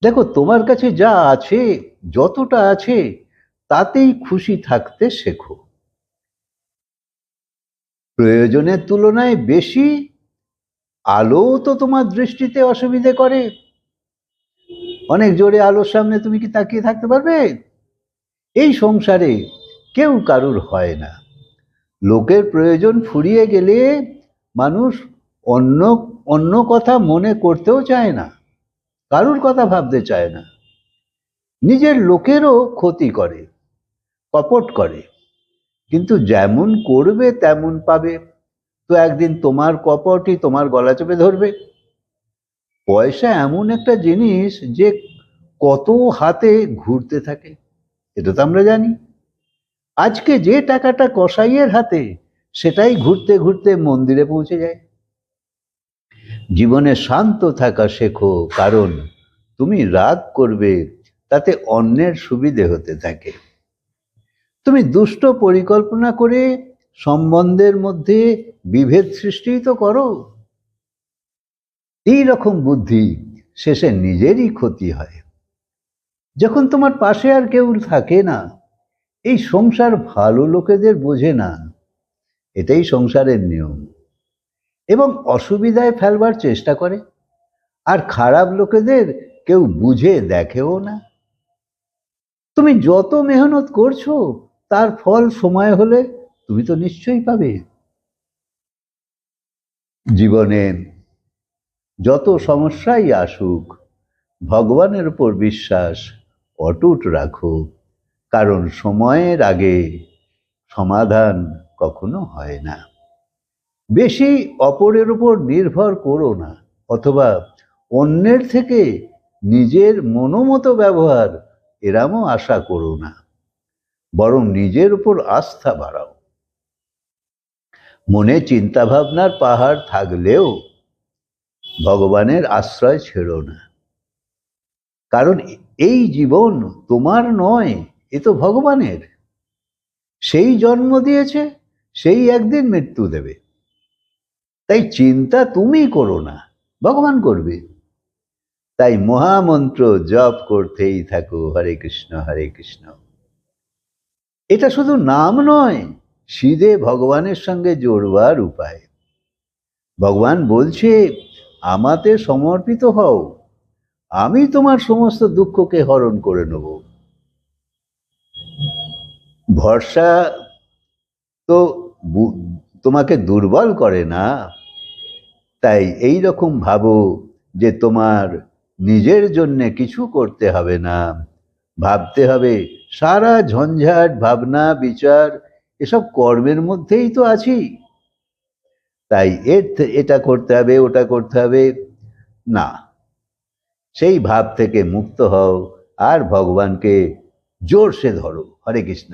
দেখো, তোমার কাছে যা আছে, যতটা আছে, তাতেই খুশি থাকতে শেখো। প্রয়োজনের তুলনায় বেশি আলো তো তোমার দৃষ্টিতে অসুবিধে করে। অনেক জোরে আলোর সামনে তুমি কি তাকিয়ে থাকতে পারবে? এই সংসারে কেউ কারুর হয় না। লোকের প্রয়োজন ফুরিয়ে গেলে মানুষ অন্য অন্য কথা মনে করতেও চায় না, কারুর কথা ভাবতে চায় না। নিজের লোকেরও ক্ষতি করে, কপট করে, কিন্তু যেমন করবে তেমন পাবে। তো একদিন তোমার কপটই তোমার গলা চেপে ধরবে। পয়সা এমন একটা জিনিস যে কত হাতে ঘুরতে থাকে, এটা তো আমরা জানি। আজকে যে টাকাটা কসাইয়ের হাতে, সেটাই ঘুরতে ঘুরতে মন্দিরে পৌঁছে যায়। জীবনে শান্ত থাকা শেখো, কারণ তুমি রাগ করবে তাতে অন্যের সুবিধে হতে থাকে। তুমি দুষ্ট পরিকল্পনা করে সম্বন্ধের মধ্যে বিভেদ সৃষ্টি তো করো। এই রকম বুদ্ধি শেষে নিজেরই ক্ষতি হয়। যখন তোমার পাশে আর কেউ থাকে না, এই সংসার ভালো লোকেদের বোঝে না, এটাই সংসারের নিয়ম, এবং অসুবিধায় ফেলবার চেষ্টা করে। আর খারাপ লোকেদের কেউ বুঝে দেখেও না। তুমি যত মেহনত করছো, তার ফল সময় হলে তুমি তো নিশ্চয়ই পাবে। জীবনে যত সমস্যাই আসুক, ভগবানের উপর বিশ্বাস অটুট রাখো, কারণ সময়ের আগে সমাধান কখনো হয় না। বেশি অপরের উপর নির্ভর করো না, অথবা অন্যের থেকে নিজের মনোমতো ব্যবহার এরমও আশা করো না। বরং নিজের উপর আস্থা বাড়াও। মনে চিন্তাভাবনার পাহাড় থাকলেও ভগবানের আশ্রয় ছেড়ো না, কারণ এই জীবন তোমার নয়, এ তো ভগবানের। সেই জন্ম দিয়েছে, সেই একদিন মৃত্যু দেবে। তাই চিন্তা তুমি করো না, ভগবান করবে। তাই মহামন্ত্র জপ করতেই থাকো, হরে কৃষ্ণ হরে কৃষ্ণ। এটা শুধু নাম নয়, সিধে ভগবানের সঙ্গে জোড়বার উপায়। ভগবান বলছে, আমাতে সমর্পিত হও, আমি তোমার সমস্ত দুঃখকে হরণ করে নেব। ভরসা তো তোমাকে দুর্বল করে না। তাই এই রকম ভাবো যে তোমার নিজের জন্যে কিছু করতে হবে না, ভাবতে হবে সারা ঝঞ্ঝাট ভাবনা বিচার এসব কর্মের মধ্যেই তো আছি। তাই এটা করতে হবে, ওটা করতে হবে না, সেই ভাব থেকে মুক্ত হও আর ভগবানকে জোরসে ধরো। হরে কৃষ্ণ।